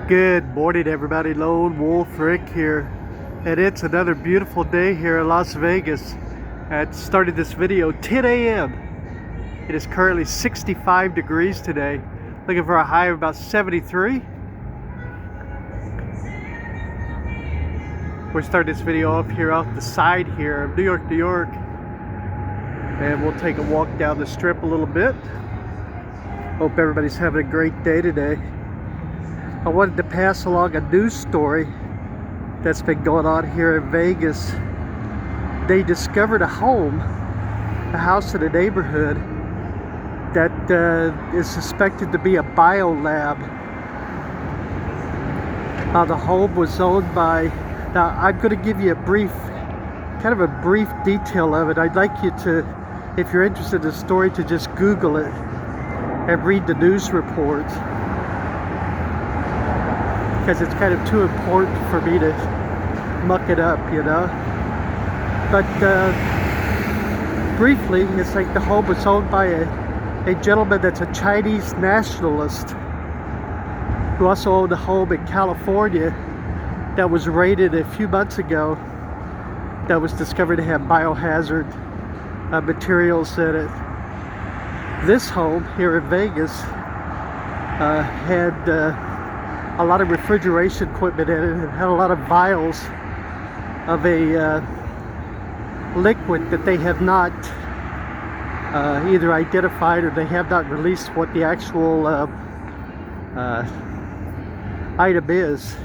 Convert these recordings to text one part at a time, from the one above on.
Good morning, everybody. Lone Wolf Rick here, and it's another beautiful day here in Las Vegas. I started this video 10 a.m. It is currently 65 degrees today, looking for a high of about 73. We're starting this video off here off the side here of New York, New York, and we'll take a walk down the strip a little bit. Hope everybody's having a great day today. I wanted to pass along a news story that's been going on here in Vegas. They discovered a house in a neighborhood that is suspected to be a biolab. The home was owned by, now I'm going to give you kind of a brief detail of it. I'd like you to, if you're interested in the story, to just Google it and read the news report, because it's kind of too important for me to muck it up, you know. But briefly, it's like the home was owned by a gentleman that's a Chinese nationalist who also owned a home in California that was raided a few months ago, that was discovered to have biohazard materials in it. This home here in Vegas had a lot of refrigeration equipment in it. It had a lot of vials of a liquid that they have not either identified, or they have not released what the actual item is.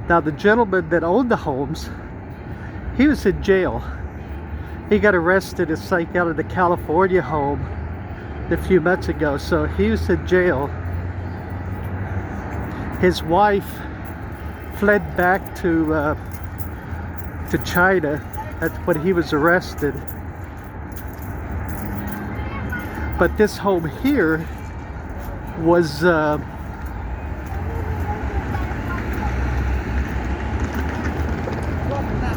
Now, the gentleman that owned the homes, he was in jail. He got arrested, it's like out of the California home a few months ago, so he was in jail. His wife fled back to China. That's when he was arrested. But this home here was trying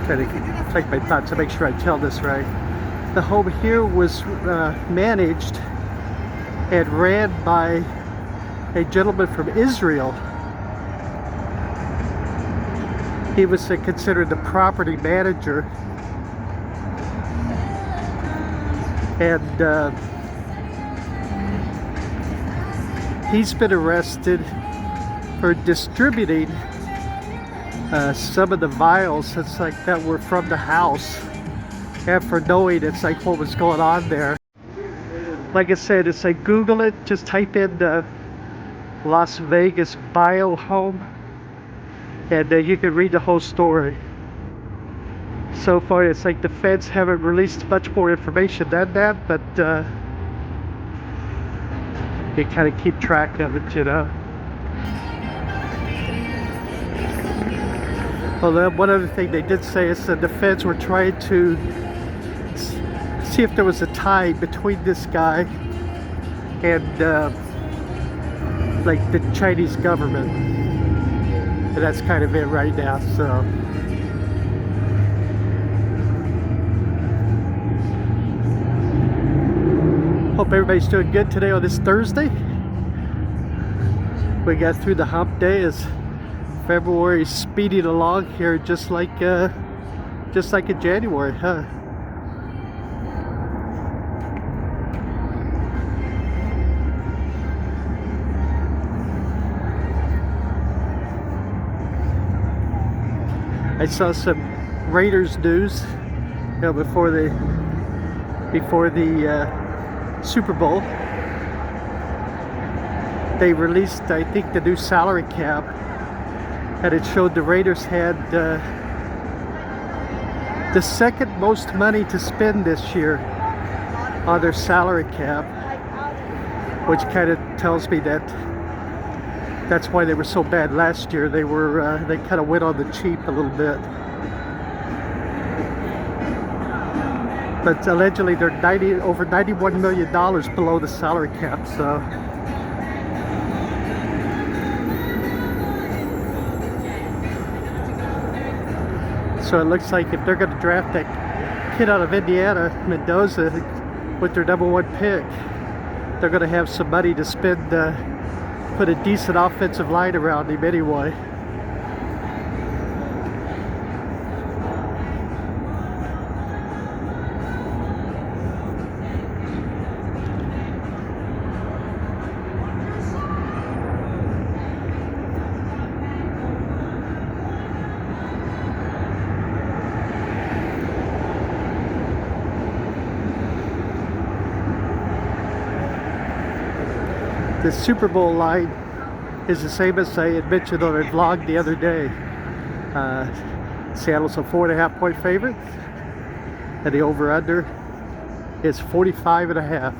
to take my thoughts to make sure I tell this right. The home here was managed and ran by a gentleman from Israel. He was considered the property manager, and he's been arrested for distributing some of the vials, it's like, that were from the house, and for knowing, it's like, what was going on there. Like I said, it's like, Google it, just type in the Las Vegas bio home, and you can read the whole story. So far, it's like the feds haven't released much more information than that, but you kind of keep track of it, you know. Well, one other thing they did say is that the feds were trying to see if there was a tie between this guy and like the Chinese government. And that's kind of it right now, so. Hope everybody's doing good today on this Thursday. We got through the hump day as February's speeding along here, just like in January, huh? I saw some Raiders news, you know, before the Super Bowl. They released, I think, the new salary cap, and it showed the Raiders had the second most money to spend this year on their salary cap, which kind of tells me that that's why they were so bad last year. They kind of went on the cheap a little bit. But allegedly they're over $91 million below the salary cap, so. So it looks like if they're going to draft that kid out of Indiana, Mendoza, with their #1 pick, they're going to have some money to spend put a decent offensive line around him anyway. The Super Bowl line is the same as I had mentioned on a vlog the other day. Seattle's a 4.5 point favorite, and the over-under is 45.5.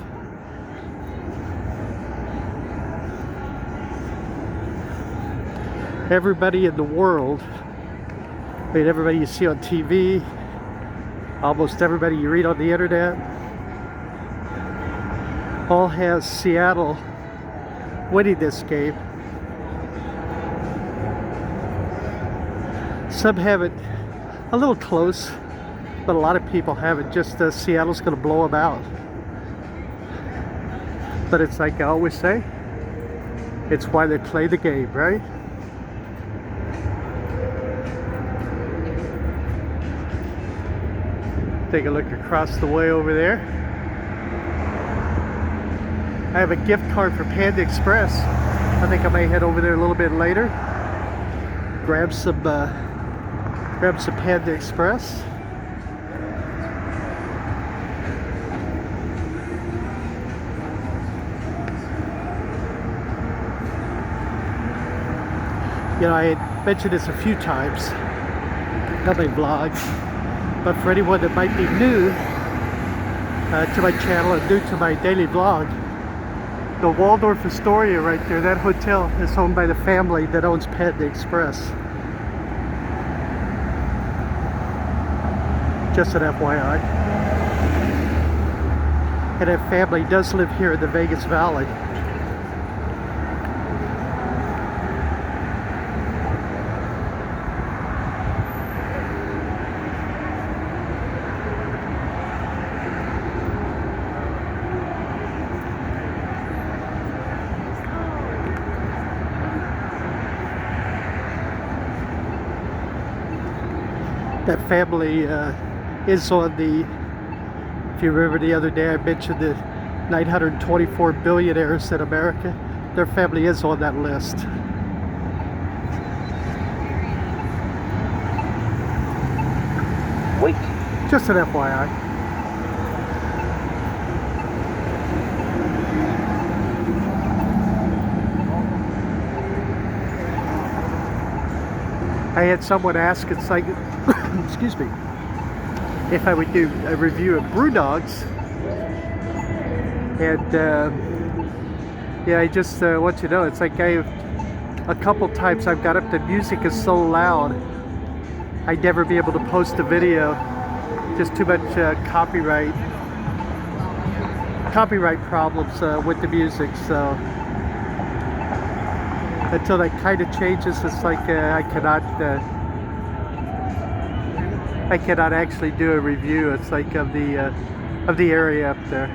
Everybody in the world, I mean everybody you see on TV, almost everybody you read on the internet, all has Seattle winning this game. Some have it a little close, but a lot of people have it just Seattle's going to blow them out. But it's like I always say, it's why they play the game, right? Take a look across the way over there. I have a gift card for Panda Express. I think I may head over there a little bit later. Grab some Panda Express. You know, I had mentioned this a few times on my vlogs, but for anyone that might be new to my channel and new to my daily vlog, the Waldorf Astoria right there, that hotel is owned by the family that owns Panda Express. Just an FYI. And that family does live here in the Vegas Valley. That family is on the, if you remember the other day I mentioned the 924 billionaires in America. Their family is on that list. Wait. Just an FYI. I had someone ask, it's like, excuse me, if I would do a review of brew dogs, and yeah, I just want you to know, it's like a couple times I've got up, the music is so loud, I'd never be able to post a video, just too much copyright problems with the music. So until that kind of changes, it's like I cannot actually do a review. It's like of the area up there.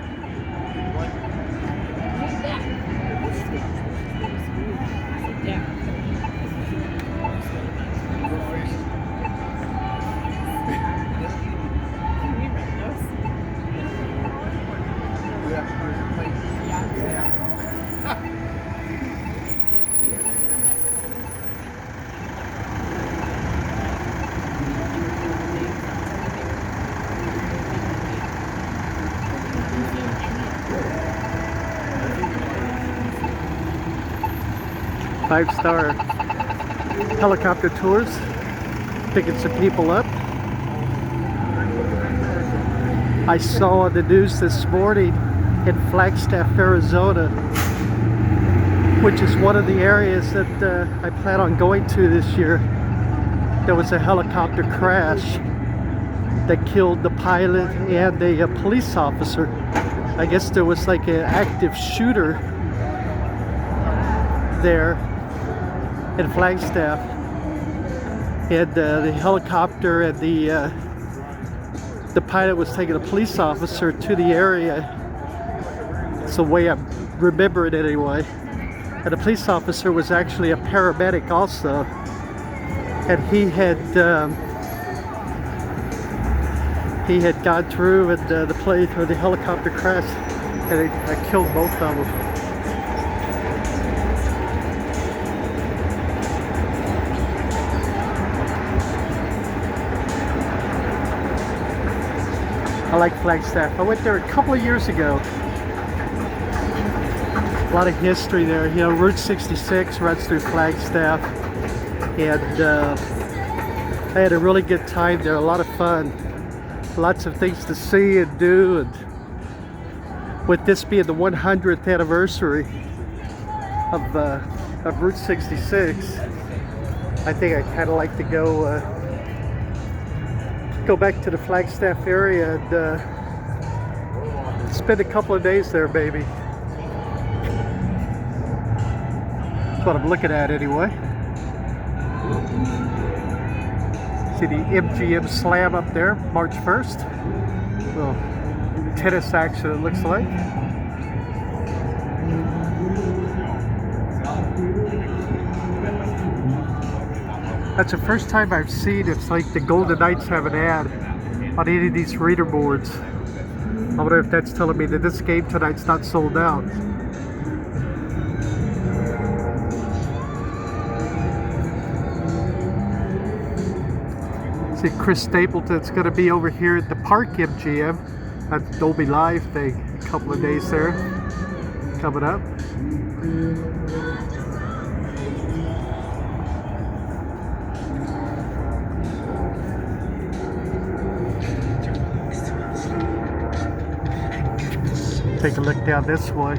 Five-star helicopter tours, picking some people up. I saw on the news this morning in Flagstaff, Arizona, which is one of the areas that I plan on going to this year. There was a helicopter crash that killed the pilot and a police officer. I guess there was like an active shooter there in Flagstaff, and the helicopter and the pilot was taking a police officer to the area. It's the way I remember it anyway. And the police officer was actually a paramedic also. And he had gone through, and the plane or the helicopter crashed, and it killed both of them. I like Flagstaff. I went there a couple of years ago. A lot of history there. You know, Route 66 runs through Flagstaff, and I had a really good time there. A lot of fun. Lots of things to see and do, and with this being the 100th anniversary of Route 66, I think I kind of like to go back to the Flagstaff area and spend a couple of days there, maybe. That's what I'm looking at anyway. See the MGM Slam up there, March 1st. Little tennis action, it looks like. That's the first time I've seen it's like the Golden Knights have an ad on any of these reader boards. I wonder if that's telling me that this game tonight's not sold out. See, Chris Stapleton's going to be over here at the Park MGM. That's Dolby Live thing. A couple of days there coming up. Take a look down this way.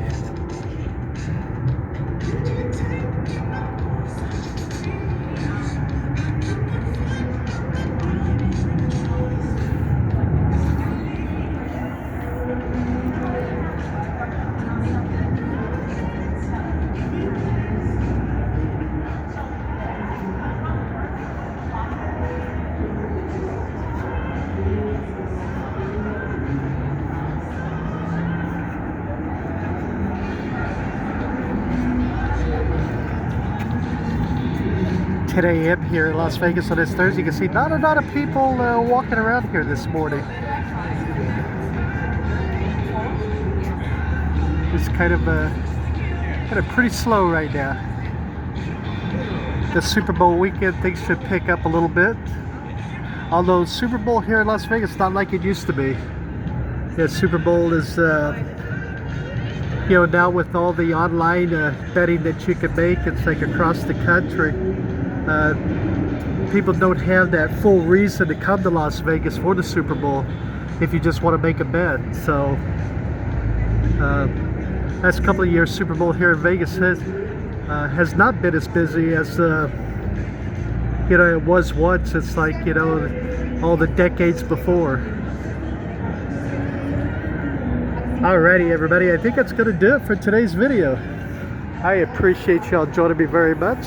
A.m. here in Las Vegas on this Thursday. You can see not a lot of people walking around here this morning. It's kind of pretty slow right now. The Super Bowl weekend, things should pick up a little bit. Although Super Bowl here in Las Vegas, not like it used to be. Yeah, Super Bowl is, you know, now with all the online betting that you can make, it's like across the country. People don't have that full reason to come to Las Vegas for the Super Bowl if you just want to make a bet. So last couple of years, Super Bowl here in Vegas has not been as busy as you know, it was once. It's like, you know, all the decades before. Alrighty, everybody, I think that's gonna do it for today's video. I appreciate y'all joining me very much.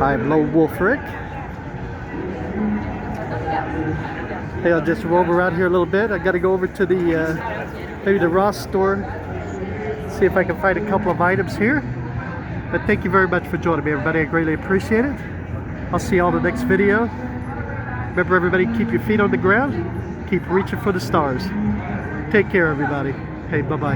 I'm Lone Wolf Rick. Hey, I'll just roam around here a little bit. I gotta go over to the maybe the Ross store, see if I can find a couple of items here. But thank you very much for joining me, everybody. I greatly appreciate it. I'll see you all in the next video. Remember, everybody, keep your feet on the ground. Keep reaching for the stars. Take care, everybody. Hey, bye-bye.